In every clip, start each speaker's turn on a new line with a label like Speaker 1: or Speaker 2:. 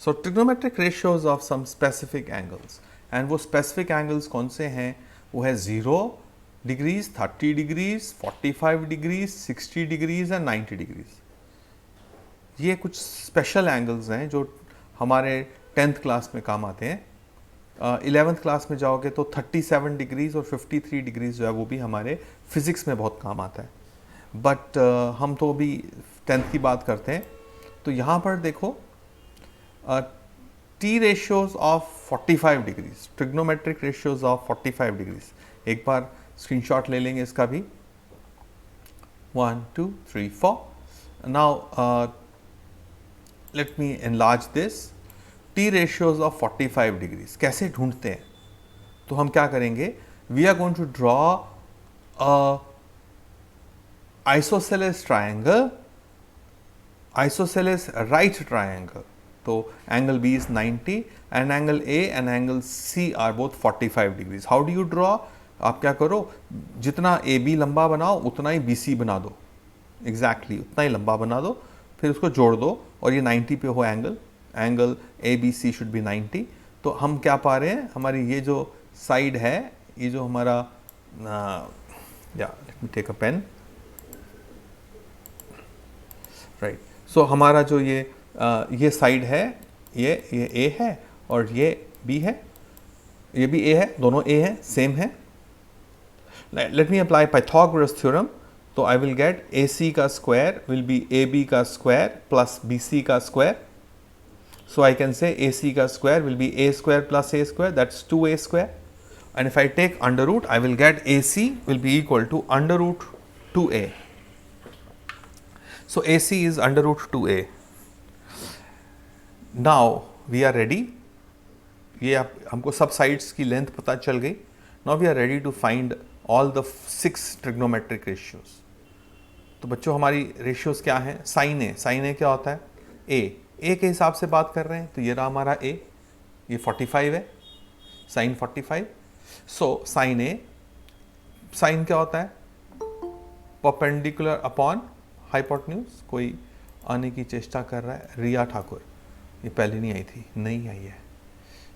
Speaker 1: So trigonometric ratios of some specific angles, and वो specific angles कौन से हैं? वो है 0 degrees, 30 degrees, 45 degrees, 60 degrees and 90 degrees. ये कुछ स्पेशल एंगल्स हैं जो हमारे 10th क्लास में काम आते हैं। 11th क्लास में जाओगे तो 37 डिग्रीज और 53 डिग्रीज जो है वो भी हमारे फिजिक्स में बहुत काम आता है, बट हम तो अभी 10th की बात करते हैं। तो यहाँ पर देखो T ratios of 45 degrees, trigonometric ratios of 45 degrees. एक बार स्क्रीनशॉट ले लेंगे इसका भी। 1 2 3 4। Now let me enlarge this. T ratios of 45 degrees कैसे ढूंढते हैं? तो हम क्या करेंगे, we are going to draw a isosceles triangle, isosceles right triangle. तो angle B is 90 and angle A and angle C are both 45 degrees. How do you draw? आप क्या करो, जितना AB लंबा बनाओ उतना ही BC बना दो, एग्जैक्टली उतना ही लंबा बना दो, फिर उसको जोड़ दो और ये 90 पे हो angle, angle ABC should be 90। तो हम क्या पा रहे हैं, हमारी ये जो साइड है, ये जो हमारा या let me take a pen, right. So हमारा जो ये साइड है, ये A है और ये B है, ये भी A है, दोनों A है, सेम है। Let me apply Pythagoras theorem. तो आई विल गेट AC का स्क्वायर विल बी AB का स्क्वायर प्लस BC का square. So I can say AC का square will be A square plus A square, that's 2A square. And if I take under root I will get AC will be equal to under root 2A। So AC is under root 2A. Now we are ready. ये आप हमको सब sides की length पता चल गई। Now we are ready to find all the 6 trigonometric ratios. तो बच्चों हमारी रेशियोज क्या हैं? साइन ए, साइन ए क्या होता है? ए के हिसाब से बात कर रहे हैं तो ये रहा हमारा ए, ये 45 है, साइन 45। सो साइन ए, साइन क्या होता है? Perpendicular upon hypotenuse. कोई आने की चेष्टा कर रहा है, रिया ठाकुर, ये पहले नहीं आई थी, नहीं आई है।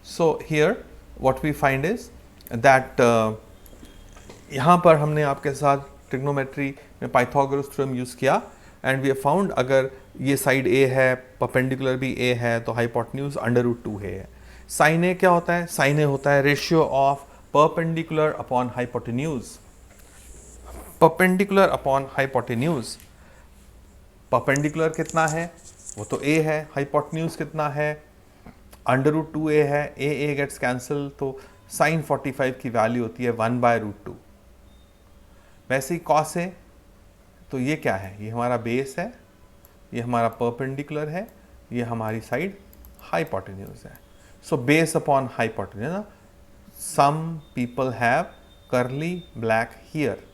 Speaker 1: So here what we find is that यहाँ पर हमने आपके साथ ट्रिग्नोमेट्री में पाइथागोरस थ्योरम यूज़ किया एंड वी हैव फाउंड अगर ये साइड ए है, परपेंडिकुलर भी ए है, तो हाइपोटेन्यूज अंडर रूट 2 है। साइन ए क्या होता है? साइन ए होता है ratio of perpendicular upon hypotenuse, perpendicular upon hypotenuse. Perpendicular कितना है? वो तो a है। हाइपोटेन्यूज कितना है? अंडर रूट 2a है। a गेट्स कैंसिल, तो साइन 45 की वैल्यू होती है 1/√2। वैसे ही कॉस ए, तो ये क्या है? ये हमारा बेस है, ये हमारा परपेंडिकुलर है, ये हमारी साइड हाइपोटेन्यूज है। So base upon hypotenuse, some people have curly black hair,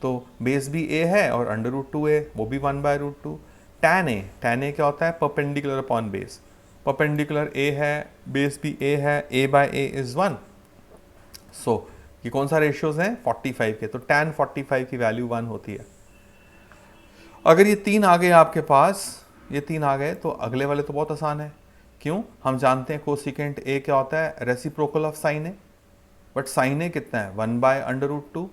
Speaker 1: तो बेस भी a है और अंडर रूट 2a वो भी 1/√2। टैन ए, टैन ए क्या होता है? Perpendicular upon base, perpendicular a है, बेस भी a है, a/a इज 1। सो ये कौन सा रेशियोज हैं? 45 के, तो टैन 45 की वैल्यू 1 होती है। अगर ये 3 आ गए आपके पास, ये 3 आ गए, तो अगले वाले तो बहुत आसान है। क्यों? हम जानते हैं कोसिकेंट a क्या होता है? Reciprocal of sine A, but sine A कितना है? 1/√2।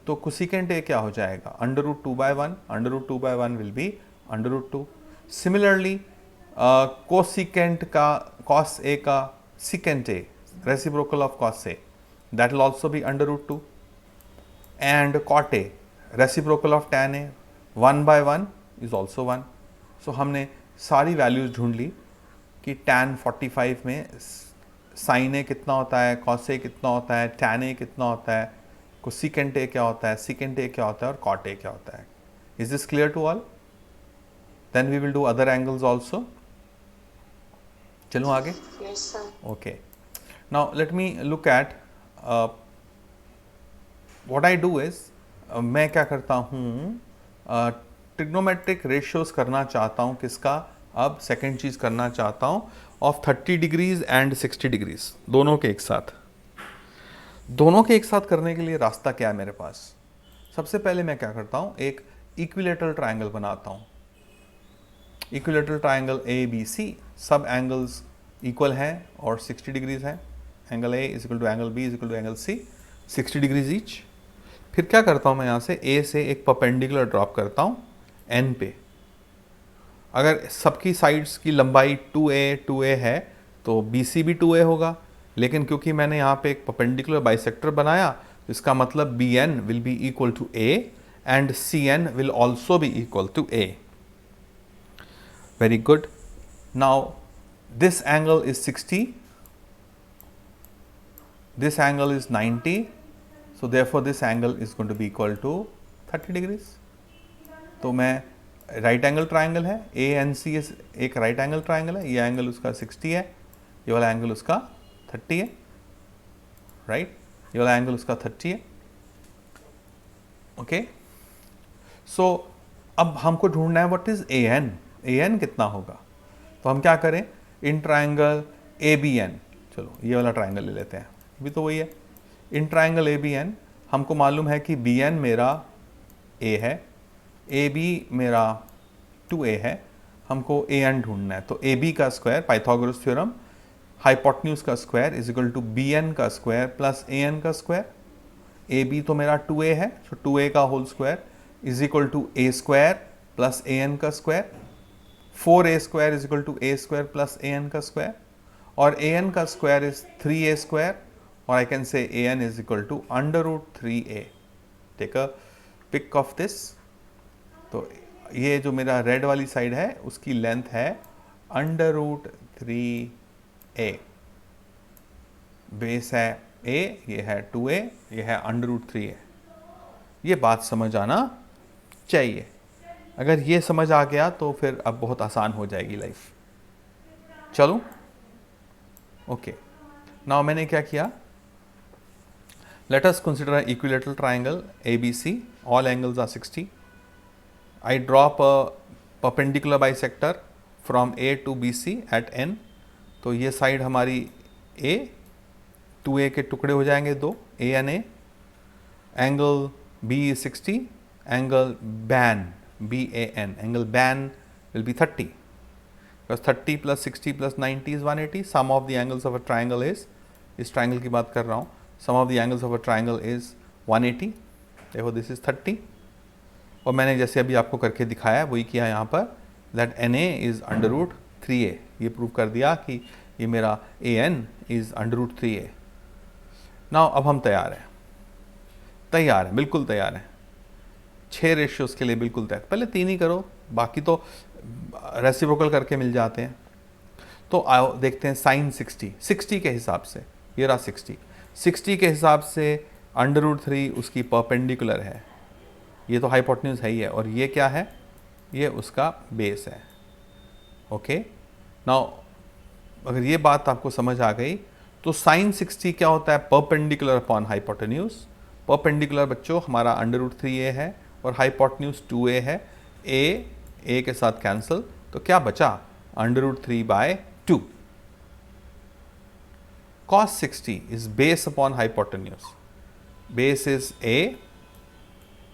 Speaker 1: तो कोसिकेंट ए क्या हो जाएगा? Under root 2/1, under root 2/1 will be under root 2। Similarly cosecant का कॉस ए का secant A, reciprocal of cos A, that will also be under root 2। And cot A, reciprocal of tan A, 1/1 is also 1। So हमने सारी values ढूंढ ली कि tan 45 में sign A कितना होता है, कॉस ए कितना होता है, टैन ए कितना होता है, कोसिकेंट ए क्या होता है, सिकेंट ए क्या होता है और कॉट ए क्या होता है। Is this clear to all? Then we will do other angles also. चलो आगे। Okay, now let me look at what I do is, मैं क्या करता हूँ, ट्रिग्नोमेट्रिक रेशियोज करना चाहता हूँ। किसका? अब सेकेंड चीज़ करना चाहता हूँ ऑफ 30 डिग्रीज एंड 60 डिग्रीज, दोनों के एक साथ। दोनों के एक साथ करने के लिए रास्ता क्या है मेरे पास? सबसे पहले मैं क्या करता हूँ, एक इक्विलेटरल ट्रायंगल बनाता हूँ। Equilateral triangle A B C, सब एंगल्स इक्वल हैं और 60 डिग्रीज हैं। Angle A is equal to angle B is equal to angle C, 60 degrees each. फिर क्या करता हूँ मैं यहाँ से ए से एक परपेंडिकुलर ड्रॉप करता हूँ एन पे। अगर सबकी साइड्स की लंबाई 2a है तो BC भी 2a होगा, लेकिन क्योंकि मैंने यहाँ पे एक परपेंडिकुलर बाइसेक्टर बनाया, इसका मतलब BN will be equal to A and CN will also be equal to A। Very good. Now this angle is 60, this angle is 90, so therefore this angle is going to be equal to 30 degrees। तो मैं right angle triangle है ANC एक right angle triangle है, ये angle उसका 60 है, ये वाला एंगल उसका 30 है, राइट, ये वाला एंगल उसका 30 है। ओके, सो अब हमको ढूंढना है व्हाट इज AN कितना होगा। तो हम क्या करें, इन ट्राइंगल ABN, चलो ये वाला ट्राइंगल ले लेते हैं, भी तो वही है। इन ट्राइंगल ABN हमको मालूम है कि BN मेरा A है, AB मेरा 2A है, हमको AN ढूंढना है। तो AB का स्क्वायर, पाइथागोरस थ्योरम, हाइपोटेन्यूज का square is equal to BN का स्क्वायर प्लस AN का स्क्वायर। AB तो मेरा 2A है, तो 2A का whole square is equal to A square plus AN का square. 4A square is equal to A square plus AN का square, और AN का स्क्वायर इज 3A स्क्वायर, और I can say AN is equal to √3A। Take a pick of this. तो ये जो मेरा red वाली साइड है उसकी लेंथ है √3A, बेस है A, ये है 2A, ये है √3A। ये बात समझ आना चाहिए। अगर ये समझ आ गया तो फिर अब बहुत आसान हो जाएगी लाइफ। चलो, ओके, नाउ मैंने क्या किया, let us consider an equilateral triangle ABC, all angles are 60। I drop a perpendicular bisector from A to BC at N। तो ये साइड हमारी A, 2A के टुकड़े हो जाएंगे दो, A and A। Angle B is 60, angle BAN, BAN, angle BAN will be 30, because 30 plus 60 plus 90 is 180। sum of the angles of a triangle is, इस triangle की बात कर रहा हूँ, sum of the angles of a triangle is 180, देखो this is 30। और मैंने जैसे अभी आपको करके दिखाया वही किया यहाँ पर, that NA is √3A, ये प्रूव कर दिया कि ये मेरा AN is √3A। नाउ अब हम तैयार हैं, बिल्कुल तैयार हैं, 6 रेशियोज के लिए बिल्कुल तैयार। पहले 3 ही करो, बाकी तो रेसिप्रोकल करके मिल जाते हैं। तो आओ देखते हैं साइन 60 के हिसाब से, ये रहा 60 के हिसाब से √3 उसकी परपेंडिकुलर है, ये तो हाइपोटेन्यूज है ही है, और ये क्या है, ये उसका बेस है। ओके, नाउ अगर ये बात आपको समझ आ गई तो साइन 60 क्या होता है, परपेंडिकुलर अपॉन हाइपोटेन्यूज। परपेंडिकुलर बच्चों हमारा √3A है और हाइपोटेन्यूज 2A है, A के साथ कैंसिल, तो क्या बचा, √3/2। cos 60 is base upon hypotenuse, base is A,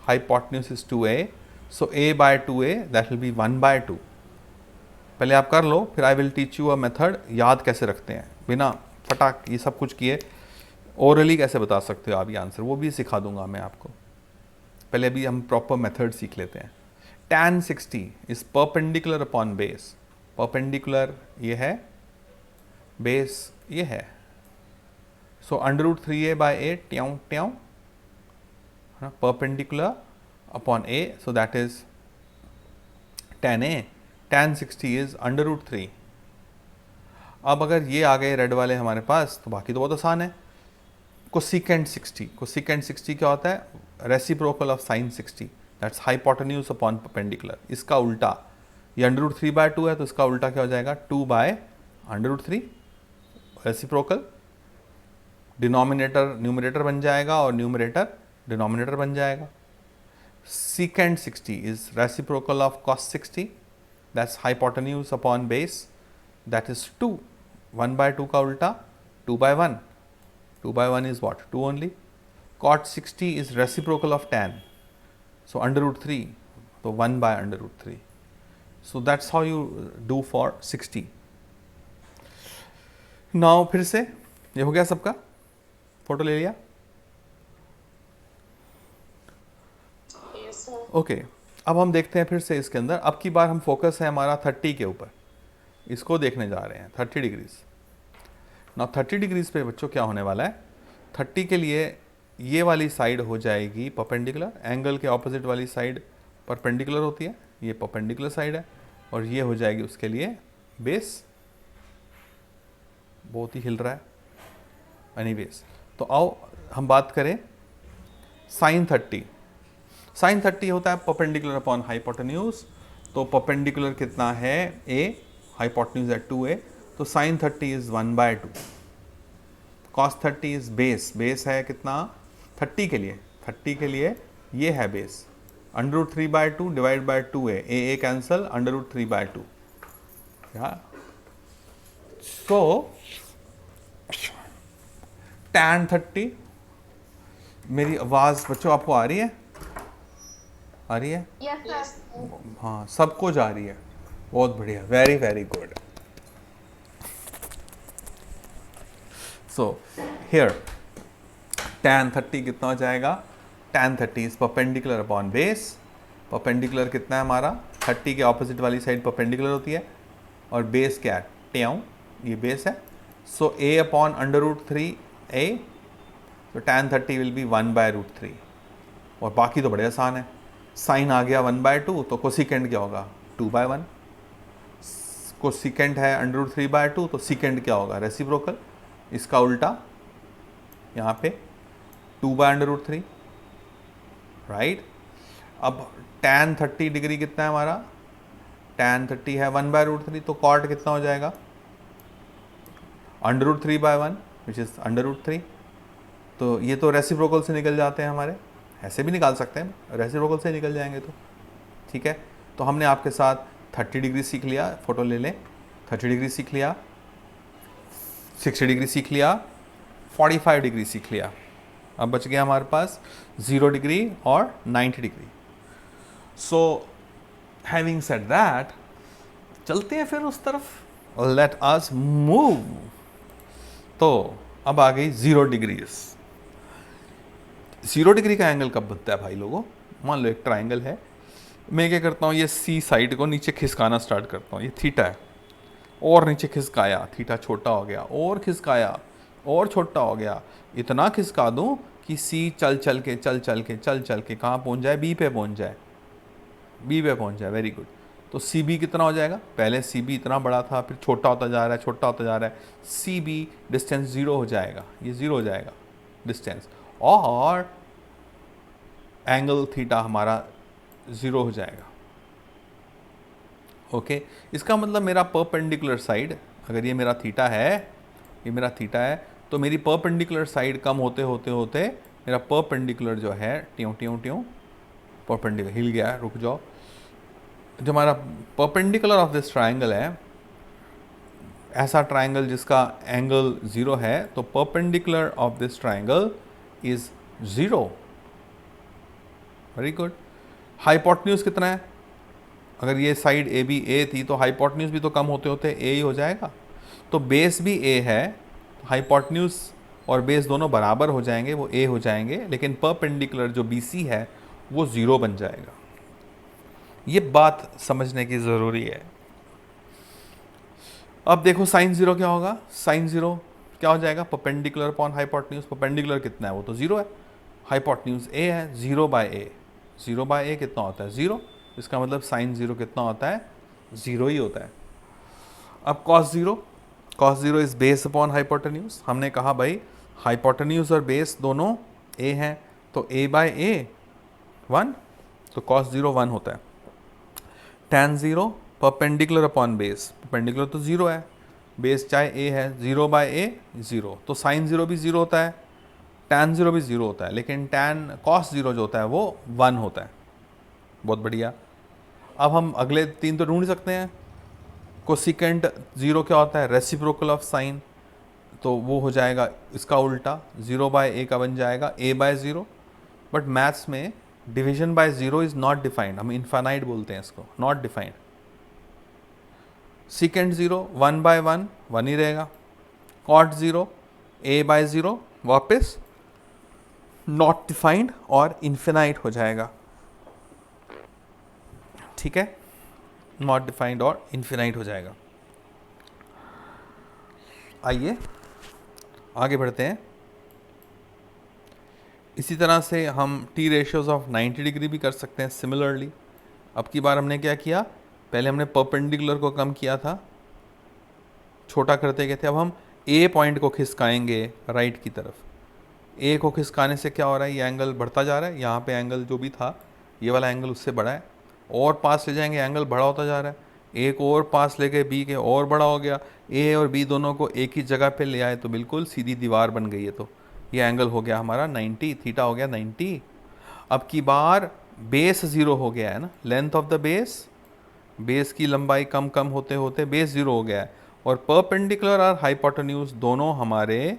Speaker 1: hypotenuse is 2A, so A/2A that will be 1/2। पहले आप कर लो, फिर I will teach you a method, याद कैसे रखते हैं बिना फटाक ये सब कुछ किए, ओरली कैसे बता सकते हो आप ये आंसर, वो भी सिखा दूंगा मैं आपको। पहले अभी हम प्रॉपर मेथड सीख लेते हैं। tan 60 is perpendicular upon base, perpendicular ये है, बेस ये है, सो √3A/A ट्याऊं ट्याऊं, perpendicular upon A, so that is tan A, tan 60 is √3। अब अगर ये आ गए रेड वाले हमारे पास, तो बाकी तो बहुत आसान है। कोसिकेंट 60 क्या होता है, reciprocal of sign 60, that's hypotenuse upon perpendicular. इसका उल्टा, ये √3/2 है तो इसका उल्टा क्या हो जाएगा, 2/√3, रेसिप्रोकल। डिनोमिनेटर न्यूमरेटर बन जाएगा और न्यूमरेटर डिनोमिनेटर बन जाएगा। Secant 60 is reciprocal of cos 60, that's hypotenuse upon base, that is 2, 1/2 का उल्टा 2/1, 2/1 is what, 2 only। cot 60 is reciprocal of tan, so √3, तो 1/√3। So that's how you do for 60. Now फिर से ये हो गया सबका, फोटो ले लिया. ओके अब हम देखते हैं फिर से इसके अंदर. अब की बार हम फोकस है हमारा 30 के ऊपर, इसको देखने जा रहे हैं 30 डिग्रीज. ना 30 डिग्रीज पे बच्चों क्या होने वाला है, 30 के लिए ये वाली साइड हो जाएगी परपेंडिकुलर, एंगल के ऑपोजिट वाली साइड परपेंडिकुलर होती है, ये परपेंडिकुलर साइड है, और ये हो जाएगी उसके लिए बेस. बहुत ही हिल रहा है. एनीवेज तो आओ हम बात करें साइन 30. साइन 30 होता है परपेंडिकुलर अपॉन हाइपोटेन्यूज. तो परपेंडिकुलर कितना है a, हाइपोटेन्यूज है 2a, तो sine 30 is 1/2. Cos 30 is base, base है कितना 30 के लिए, 30 के लिए ये है base, √3/2 divide by 2a, a cancel, √3/2. So tan 30, मेरी आवाज बच्चों आपको आ रही है, आ रही है?
Speaker 2: Yes sir.
Speaker 1: हाँ सबको जा रही है, बहुत बढ़िया, very very good. So here tan 30 कितना हो जाएगा, tan 30 is perpendicular upon base. Perpendicular कितना है हमारा, 30 के ऑपोजिट वाली साइड परपेंडिकुलर होती है, और बेस क्या है, ट्याऊ, ये बेस है. सो a अपॉन √3a, तो tan 30 विल बी 1/√3. और बाकी तो बड़े आसान है, साइन आ गया 1/2, तो कोसिकेंड क्या होगा 2/1. कोसिकेंड है √3/2, तो सिकेंड क्या होगा रेसिप्रोकल, इसका उल्टा यहाँ पे 2/√3. राइट. अब tan 30 डिग्री कितना है हमारा, tan 30 है 1/√3, तो कॉट कितना हो जाएगा √3/1 विच इज √3. तो ये तो रेसिप्रोकल से निकल जाते हैं हमारे, ऐसे भी निकाल सकते हैं, रेसिप्रोकल से निकल जाएंगे तो ठीक है. तो हमने आपके साथ 30 डिग्री सीख लिया, फोटो ले लें, 30 डिग्री सीख लिया, 60 डिग्री सीख लिया, 45 डिग्री सीख लिया. अब बच गया हमारे पास 0 डिग्री और 90 degree. So having said that, चलते हैं फिर उस तरफ, लेट अस मूव. तो अब आ गई 0 डिग्रीज. 0 डिग्री का एंगल कब बनता है भाई लोगों, मान लो एक ट्राइंगल है, मैं क्या करता हूँ, ये सी साइड को नीचे खिसकाना स्टार्ट करता हूँ, ये थीटा है, और नीचे खिसकाया, थीटा छोटा हो गया, और खिसकाया और छोटा हो गया, इतना खिसका दूँ कि सी चल चल के कहाँ पहुँच जाए, बी पे पहुँच जाए, बी पे पहुँच जाए. Very good. तो सी बी कितना हो जाएगा, पहले सी बी इतना बड़ा था, फिर छोटा होता जा रहा है, छोटा होता जा रहा है, सी बी डिस्टेंस 0 हो जाएगा, ये 0 हो जाएगा डिस्टेंस, और एंगल थीटा हमारा 0 हो जाएगा. ओके. इसका मतलब मेरा परपेंडिकुलर साइड, अगर ये मेरा थीटा है, ये मेरा थीटा है, तो मेरी परपेंडिकुलर साइड कम होते होते होते मेरा परपेंडिकुलर जो है ट्यों ट्यों ट्यों, परपेंडिकुलर हिल गया, रुक जाओ, जो हमारा परपेंडिकुलर ऑफ दिस ट्राइंगल है, ऐसा ट्राइंगल जिसका एंगल 0 है, तो perpendicular of this triangle is 0. Very good. Hypotenuse कितना है, अगर ये साइड ए बी ए थी, तो हाइपोटेन्यूज भी तो कम होते होते ए ही हो जाएगा. तो बेस भी ए है, हाइपोटेन्यूज और बेस दोनों बराबर हो जाएंगे, वो ए हो जाएंगे, लेकिन परपेंडिकुलर जो बी सी है वो 0 बन जाएगा. ये बात समझने की ज़रूरी है. अब देखो साइन 0 क्या होगा, साइन 0 क्या हो जाएगा, परपेंडिकुलर अपॉन हाइपोटेन्यूज. परपेंडिकुलर कितना है, वो तो 0 है, हाइपोटेन्यूज ए है, 0/a, 0/a कितना होता है 0, इसका मतलब साइन 0 कितना होता है 0 ही होता है. अब cos 0, cos 0 is base upon hypotenuse. हमने कहा भाई हाइपोटेन्यूज और बेस दोनों a हैं, तो a/a 1, तो कॉस 0 1 होता है. tan 0 perpendicular upon base, perpendicular तो 0 है, बेस चाहे a है, 0/a 0, तो साइन 0 भी 0 होता है, tan 0 भी 0 होता है, लेकिन tan cos 0 जो होता है वो 1 होता है. बहुत बढ़िया. अब हम अगले 3 तो ढूंढ सकते हैं. कोसिकेंट 0 क्या होता है, रेसिप्रोकल ऑफ साइन, तो वो हो जाएगा इसका उल्टा, 0/a का बन जाएगा a/0. बट मैथ्स में division bye 0 is not defined, हम इन्फानाइट बोलते हैं इसको, नॉट डिफाइंड. सीकेंट 0 1 बाय 1 1 ही रहेगा, कॉट 0 a बाय 0 वापस नॉट डिफाइंड और इन्फिनाइट हो जाएगा, ठीक है, नॉट डिफाइंड और इन्फिनाइट हो जाएगा। आइए आगे बढ़ते हैं। इसी तरह से हम टी रेशियोज ऑफ 90 डिग्री भी कर सकते हैं सिमिलरली। अब की बार हमने क्या किया, पहले हमने परपेंडिकुलर को कम किया था, छोटा करते गए थे, अब हम ए पॉइंट को खिसकाएंगे राइट की तरफ। ए को खिसकाने से क्या हो रहा है, ये एंगल बढ़ता जा रहा है, यहाँ पे एंगल जो भी था ये वाला एंगल उससे बड़ा है, और पास ले जाएंगे एंगल बड़ा होता जा रहा है, ए को और पास ले गए बी के और बड़ा हो गया, ए और बी दोनों को एक ही जगह पे ले आए तो बिल्कुल सीधी दीवार बन गई है, तो ये एंगल हो गया हमारा 90, थीटा हो गया 90। अब की बार बेस 0 हो गया है ना, length of the base, base की लंबाई कम कम होते होते बेस 0 हो गया है, और परपेंडिकुलर और हाइपोटेन्यूज दोनों हमारे,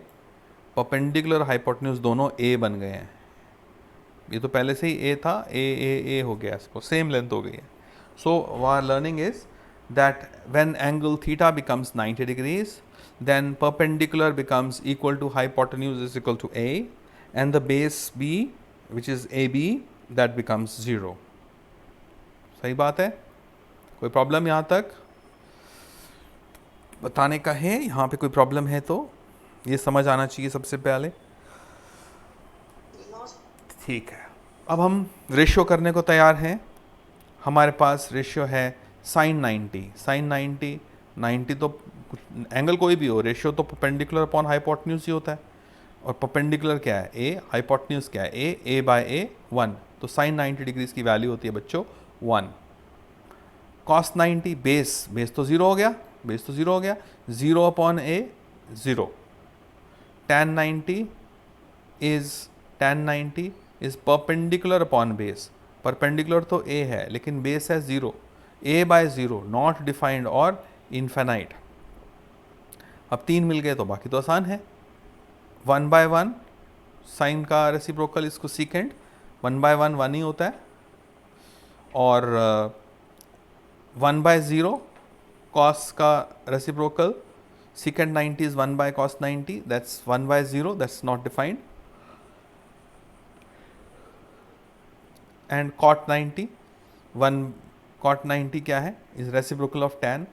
Speaker 1: परपेंडिकुलर और हाइपोटेन्यूज दोनों ए बन गए हैं। ये तो पहले से ही ए था, ए हो गया, इसको सेम लेंथ हो गई है। So our learning is that when angle theta becomes 90 degrees, then perpendicular becomes equal to hypotenuse is equal to a, and the base b which is ab that becomes 0। सही बात है, कोई problem यहाँ तक बताने का है? यहाँ पे कोई प्रॉब्लम है तो ये समझ आना चाहिए सबसे पहले, ठीक है। अब हम रेशियो करने को तैयार हैं। हमारे पास रेशियो है sin 90, sin 90, 90 तो एंगल कोई भी हो, रेशियो तो परपेंडिकुलर अपॉन हाइपोटेन्यूज ही होता है, और परपेंडिकुलर क्या है a, हाइपोटेन्यूज क्या है a बाय a 1, तो sin 90 डिग्रीज की वैल्यू होती है बच्चों 1। cos 90 बेस तो 0 हो गया, बेस तो 0 हो गया, 0 upon a 0। tan 90 is perpendicular upon base, perpendicular तो a है लेकिन बेस है 0, a बाय 0 नॉट डिफाइंड और इन्फिनाइट। अब 3 मिल गए तो बाकी तो आसान है, 1 बाय 1 साइन का रेसिप्रोकल, इसको सीकेंट 1 बाय 1 1 ही होता है, और 1 बाय 0 कॉस का reciprocal, secant 90 is 1 by cos 90, that's 1 by 0, that's not defined, and cot 90, 1 cot 90 क्या है, is reciprocal of tan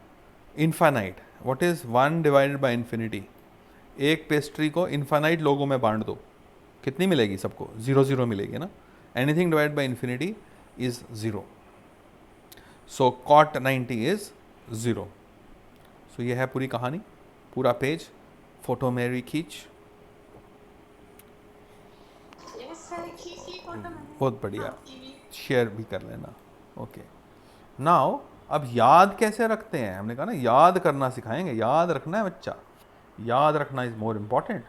Speaker 1: infinite. What is 1 divided by infinity, एक पेस्ट्री को इनफाइनाइट लोगों में बांट दो, कितनी मिलेगी सबको, 0 0 मिलेगी ना, anything divided by infinity is 0, so cot 90 is 0। सो ये है पूरी कहानी, पूरा पेज, फोटो मेरी खींच, बहुत बढ़िया, शेयर भी कर लेना, ओके। नाउ अब याद कैसे रखते हैं, हमने कहा ना याद करना सिखाएंगे, याद रखना है बच्चा, याद रखना is more important,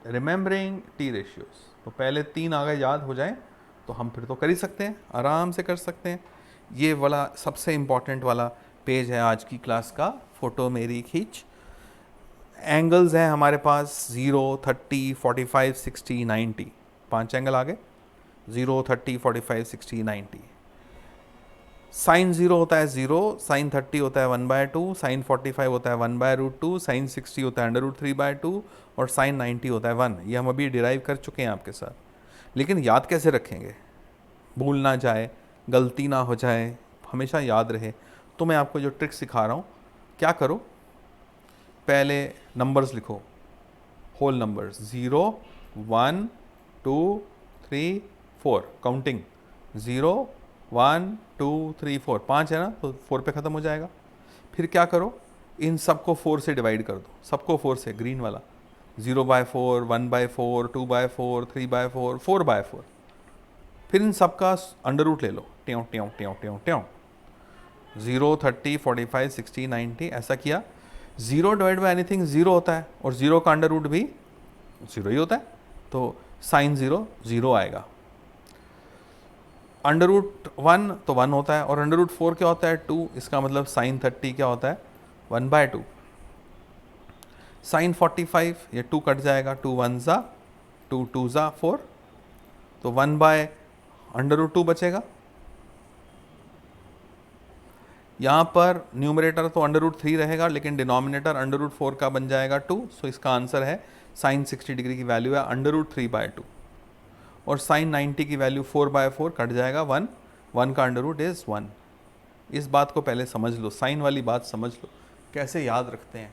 Speaker 1: remembering T ratios. तो पहले 3 आ गए, याद हो जाए तो हम फिर तो कर ही सकते हैं, आराम से कर सकते हैं। ये वाला सबसे इम्पॉर्टेंट वाला पेज है आज की क्लास का, फोटो मेरी खींच। एंगल्स हैं हमारे पास 0 30 45 60 90, 5 एंगल आ गए, 0 30 45 60 90। साइन 0 होता है 0, साइन 30 होता है 1 बाय 2, साइन 45 होता है 1 बाय रूट 2, साइन 60 होता है अंडर रूट 3 बाय 2, और साइन 90 होता है 1। ये हम अभी डिराइव कर चुके हैं आपके साथ, लेकिन याद कैसे रखेंगे, भूल ना जाए, गलती ना हो जाए, हमेशा याद रहे, तो मैं आपको जो ट्रिक सिखा रहा हूँ, क्या करो, पहले नंबर्स लिखो, होल नंबर्स 0 1 2 3 4, काउंटिंग 0 1 2 3 4, 5 है ना, तो 4 पे ख़त्म हो जाएगा। फिर क्या करो, इन सबको 4 से डिवाइड कर दो, सबको 4 से, ग्रीन वाला, 0 by 4 1 by 4 2 by 4 3 by 4 4 by 4, फिर इन सबका अंडर रूट ले लो, ट्यों ट्यों ट्यों ट्यों ट्यों, 0 30 45 60 90, ऐसा किया। 0 डिवाइड बाय एनीथिंग 0 होता है, और 0 का अंडर रूट भी 0 ही होता है, तो साइन 0 0 आएगा। अंडर रूट 1 तो 1 होता है, और अंडर रूट 4 क्या होता है 2, इसका मतलब साइन 30 क्या होता है 1 बाय 2। साइन 45 ये 2 कट जाएगा, 2 1 ज़ा 2 2 ज़ा 4, तो 1 बाय अंडर रूट 2 बचेगा। यहाँ पर न्यूमरेटर तो √3 रहेगा, लेकिन डिनोमिनेटर √4 का बन जाएगा 2। सो इसका आंसर है साइन 60 डिग्री की वैल्यू है √3/2, और साइन 90 की वैल्यू 4/4 कट जाएगा 1, 1 का अंडर रूट इज़ 1। इस बात को पहले समझ लो, साइन वाली बात समझ लो, कैसे याद रखते हैं।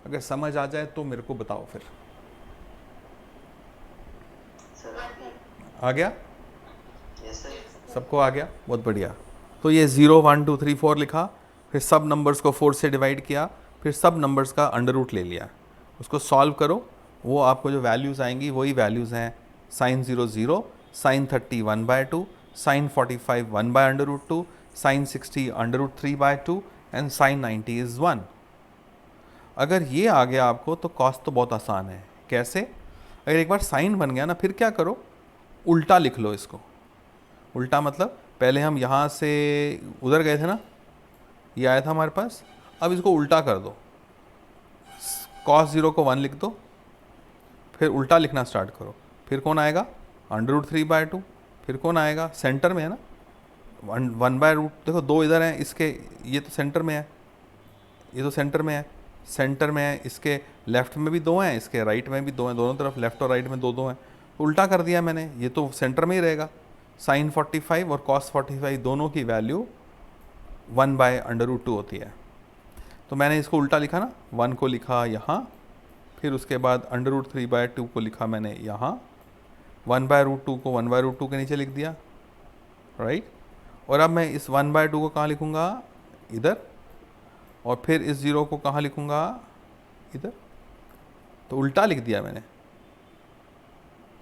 Speaker 1: अगर समझ आ जाए तो मेरे को बताओ फिर। आ गया? सबको आ गया? बहुत बढ़िया। तो ये 0 1 2 3 4 लिखा, फिर सब नंबर्स को 4 से डिवाइड किया, फिर सब नंबर्स का अंडर रूट ले लिया, उसको सॉल्व करो, वो आपको जो वैल्यूज़ आएंगी वही वैल्यूज़ हैं। Sine 0 0, sine 30 1/2, sine 45 1/√2, sine 60 √3/2 and sine 90 is 1। अगर ये आ गया आपको तो कॉस तो बहुत आसान है। कैसे? अगर एक बार साइन बन गया ना, फिर क्या करो, उल्टा लिख लो इसको। उल्टा मतलब पहले हम यहाँ से उधर गए थे ना, ये आया था हमारे पास, अब इसको उल्टा कर दो, cos 0 को 1 लिख दो, फिर उल्टा लिखना स्टार्ट करो। फिर कौन आएगा? √3/2। फिर कौन आएगा? सेंटर में है ना, 1/√। देखो 2 इधर हैं इसके, ये तो सेंटर में है, ये तो सेंटर में है, सेंटर में है, इसके लेफ्ट में भी 2 हैं, इसके राइट में भी 2 हैं, दोनों तरफ लेफ्ट और राइट में 2 2 हैं, तो उल्टा कर दिया मैंने, ये तो सेंटर में ही रहेगा। साइन 45 और cos 45 दोनों की वैल्यू 1/√2 होती है। तो मैंने इसको उल्टा लिखा ना, 1 को लिखा यहाँ, फिर उसके बाद √3/2 को लिखा मैंने यहाँ, 1/√2 को 1/√2 के नीचे लिख दिया, राइट। और अब मैं इस 1/2 को कहाँ लिखूँगा? इधर। और फिर इस 0 को कहाँ लिखूँगा? इधर। तो उल्टा लिख दिया मैंने।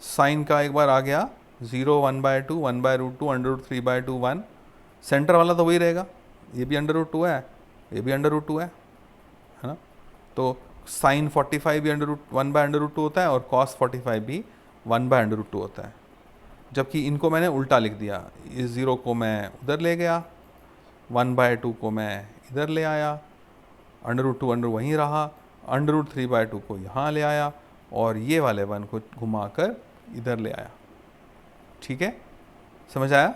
Speaker 1: साइन का एक बार आ गया 0 1/2, 1/√2, √3/2 1, सेंटर वाला तो वही रहेगा, ये भी √2 है, ये भी √2 है ना। तो साइन 45 भी 1/√2 होता है और cos 45 भी 1/√2 होता है। जबकि इनको मैंने उल्टा लिख दिया, इस 0 को मैं उधर ले गया, 1/2 को मैं इधर ले आया, √2 अंडर वहीं रहा, √3/2 को यहाँ ले आया, और ये वाले 1 को घुमाकर इधर ले आया। ठीक है, समझ आया?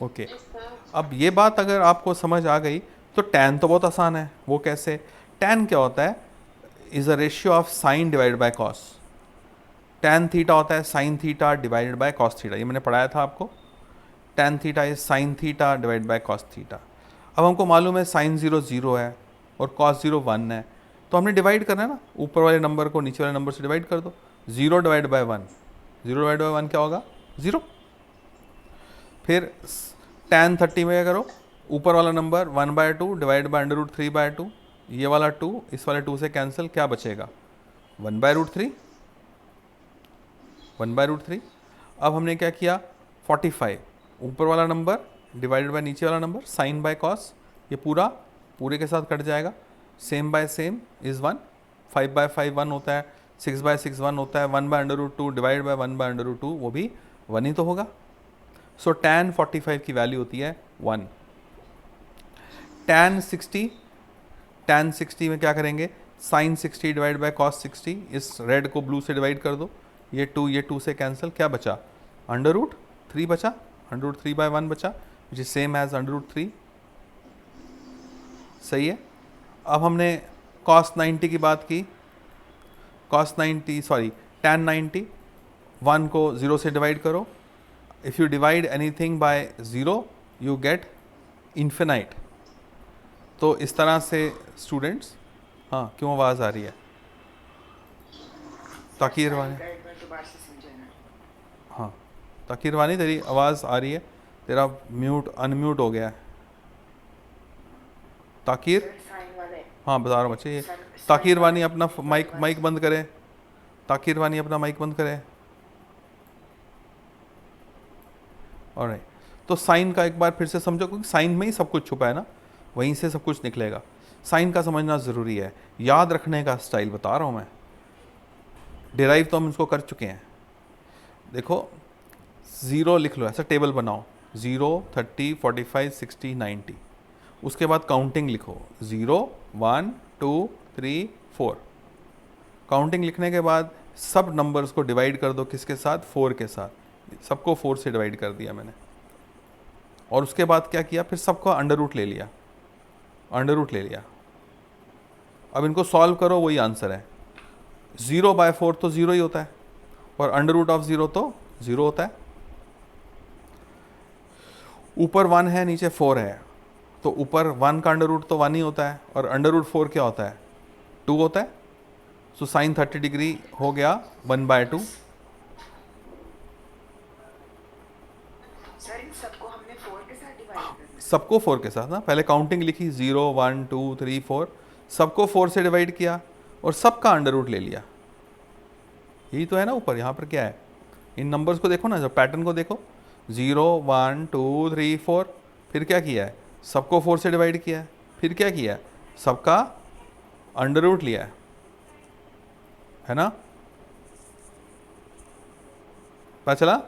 Speaker 1: ओके। अब ये बात अगर आपको समझ आ गई तो tan तो बहुत आसान है। वो कैसे? tan क्या होता है? Is a ratio of sine divided by cos. tan theta होता है sine theta divided by cos theta, ये मैंने पढ़ाया था आपको। tan theta is sine theta divided by cos theta. अब हमको मालूम है साइन 0 0 है और cos 0 1 है, तो हमने डिवाइड करना है ना, ऊपर वाले नंबर को नीचे वाले नंबर से डिवाइड कर दो। 0 डिवाइड बाय 1, 0 डिवाइड बाय 1 क्या होगा? 0। फिर tan 30 में क्या करो, ऊपर वाला नंबर 1/2 डिवाइड बाय √3/2, ये वाला 2 इस वाले 2 से कैंसिल, क्या बचेगा? 1/√3, 1/√3। अब हमने क्या किया, 45 ऊपर वाला नंबर डिवाइडेड बाय नीचे वाला नंबर, साइन बाय कॉस, ये पूरा पूरे के साथ कट जाएगा, सेम बाय सेम इज़ 1, 5/5 1 होता है, 6/6 1 होता है, 1/√2 डिवाइड बाय 1/√2 वो भी 1 ही तो होगा। सो tan 45 की वैल्यू होती है 1। tan 60 में क्या करेंगे, साइन 60 डिवाइड बाय कॉस 60, इस रेड को ब्लू से डिवाइड कर दो, ये 2 से कैंसिल, क्या बचा? √3 बचा, √3/1 बचा, विच इज सेम एज √3। सही है। अब हमने cos 90 की बात की, tan 90, 1 को 0 से डिवाइड करो, if you divide anything bye 0 you get infinite. तो इस तरह से स्टूडेंट्स, हाँ क्यों आवाज़ आ रही है? ताकीर वानी, हाँ ताकीर वानी तेरी आवाज़ आ रही है, तेरा अनम्यूट हो गया है। ताकीर, हाँ बता रहा हूँ बच्चे, ये ताकीर वानी अपना माइक बंद करे, ताकीर वानी अपना माइक बंद करे। ऑलराइट, तो साइन का एक बार फिर से समझो, क्योंकि साइन में ही सब कुछ छुपा है ना, वहीं से सब कुछ निकलेगा। साइन का समझना ज़रूरी है, याद रखने का स्टाइल बता रहा हूँ मैं। डिराइव तो हम इसको कर चुके हैं। देखो 0 लिख लो, ऐसा टेबल बनाओ, 0 30 45 60 90, उसके बाद काउंटिंग लिखो, 0 1 2 3 4। काउंटिंग लिखने के बाद सब नंबर्स को डिवाइड कर दो, किसके साथ? 4 के साथ। सबको 4 से डिवाइड कर दिया मैंने, और उसके बाद क्या किया, फिर सबको अंडर रूट ले लिया, अंडर रूट ले लिया। अब इनको सॉल्व करो, वही आंसर है। 0/4 तो 0 ही होता है और अंडर रूट ऑफ 0 तो 0 होता है। ऊपर 1 है, नीचे 4 है, तो ऊपर 1 का अंडर रूट तो 1 ही होता है और अंडर रूट 4 क्या होता है, 2 होता है। सो साइन 30 डिग्री हो गया 1/2।
Speaker 2: सर इन सबको हमने 4 के साथ डिवाइड करना है।
Speaker 1: सबको 4 के साथ ना, पहले काउंटिंग लिखी 0 1 2 3 4, सबको 4 से डिवाइड किया और सबका अंडर रूट ले लिया। यही तो है ना ऊपर। यहाँ पर क्या है, इन नंबर्स को देखो ना, जब पैटर्न को देखो, 0 1 2 3 4, फिर क्या किया है, सबको 4 से डिवाइड किया है, फिर क्या किया है, सबका अंडर रूट लिया है ना। पता चला,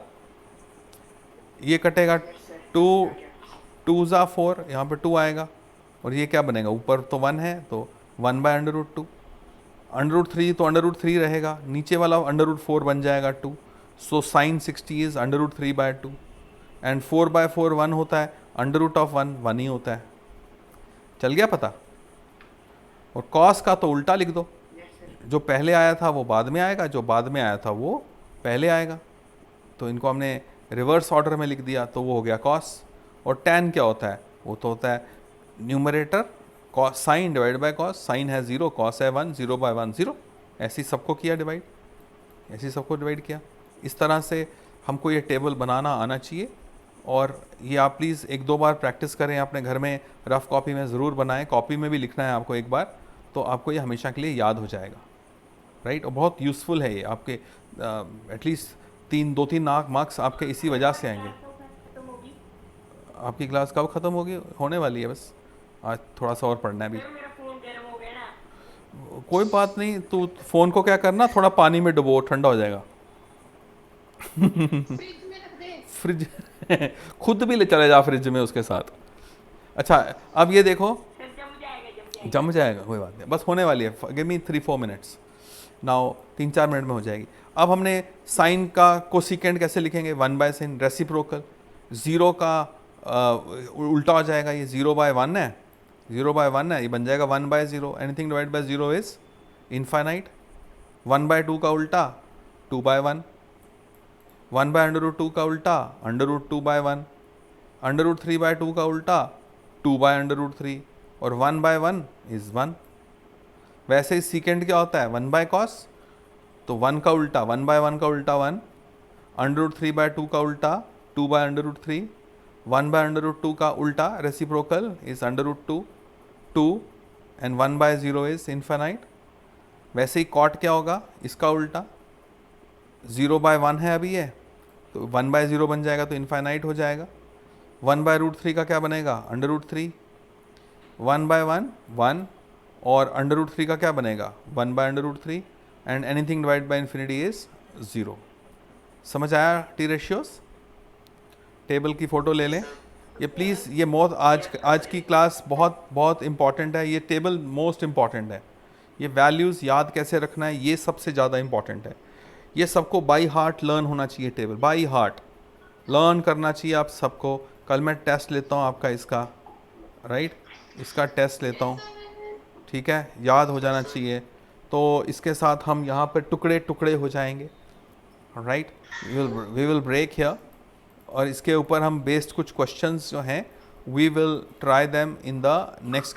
Speaker 1: ये कटेगा 2 2 ज़ा 4, यहाँ पर 2 आएगा और ये क्या बनेगा, ऊपर तो 1 है तो 1/√2। अंडर रूट 3 तो अंडर रूट 3 रहेगा, नीचे वाला अंडर रूट 4 बन जाएगा 2। So sine 60 is under root 3/2 and 4/4 1 होता है, अंडर रूट ऑफ 1 1 ही होता है। चल गया पता। और कॉस का तो उल्टा लिख दो, जो पहले आया था वो बाद में आएगा, जो बाद में आया था वो पहले आएगा। तो इनको हमने रिवर्स ऑर्डर में लिख दिया, तो वो हो गया कॉस। और टैन क्या होता है, वो तो होता है numerator cos sine divide by cos. Sine है 0, कॉस है 1, 0/1 0। ऐसे ही सबको किया डिवाइड, ऐसे ही सबको डिवाइड किया। इस तरह से हमको ये टेबल बनाना आना चाहिए और ये आप प्लीज़ 1-2 बार प्रैक्टिस करें अपने घर में, रफ़ कॉपी में ज़रूर बनाएं, कॉपी में भी लिखना है आपको एक बार, तो आपको ये हमेशा के लिए याद हो जाएगा, राइट। और बहुत यूज़फुल है ये आपके, एटलीस्ट 2-3 मार्क्स आपके इसी वजह से आएंगे। आपकी क्लास कब ख़त्म होगी, होने वाली है, बस आज थोड़ा सा और पढ़ना है अभी।
Speaker 2: मेरा फोन गर्म हो गया ना।
Speaker 1: कोई बात नहीं, तू फ़ोन को क्या करना, थोड़ा पानी में डुबो, ठंडा हो जाएगा।
Speaker 2: फ्रिज में रख दे।
Speaker 1: फ्रिज खुद भी ले चले जा फ्रिज में उसके साथ। अच्छा अब ये देखो,
Speaker 2: सर जम जाएगा।
Speaker 1: जम जाएगा, कोई बात नहीं, बस होने वाली है। Give me 3-4 minutes now, 3-4 minute में हो जाएगी। अब हमने साइन का कोसिकेंट कैसे लिखेंगे, 1/sin रेसिप्रोकल। 0 का उल्टा हो जाएगा, ये 0/1 है, 0/1 है, ये बन जाएगा 1/0। Anything divide by 0 is infinite. 1/2 का उल्टा 2/1, 1/√2 का उल्टा √2/1, √3/2 का उल्टा 2/√3 और 1/1 इज 1। वैसे ही सीकेंड क्या होता है, 1/cos, तो 1 का उल्टा 1/1 का उल्टा 1, √3/2 का उल्टा 2/√3, 1/√2 का उल्टा reciprocal is √2 2 and 1/0 is infinite. वैसे ही कॉट क्या होगा, इसका उल्टा 0/1 है अभी है, तो 1/0 बन जाएगा, तो इनफाइनाइट हो जाएगा। 1/√3 का क्या बनेगा, √3, 1/1 1 और √3 का क्या बनेगा, 1/√3 and anything divide by infinity is 0। समझ आया टी रेशियोज। टेबल की फ़ोटो ले लें ये प्लीज़, ये आज की क्लास बहुत इंपॉर्टेंट है। ये टेबल मोस्ट इम्पॉर्टेंट है। ये वैल्यूज़ याद कैसे रखना है, ये सबसे ज़्यादा इम्पॉर्टेंट है। ये सबको बाई हार्ट लर्न होना चाहिए, टेबल बाई हार्ट लर्न करना चाहिए आप सबको। कल मैं टेस्ट लेता हूँ आपका इसका, राइट, इसका टेस्ट लेता हूँ, ठीक है, याद हो जाना चाहिए। तो इसके साथ हम यहाँ पर टुकड़े टुकड़े हो जाएंगे, right. We will break here और इसके ऊपर हम बेस्ड कुछ क्वेश्चंस जो हैं we will try them in the next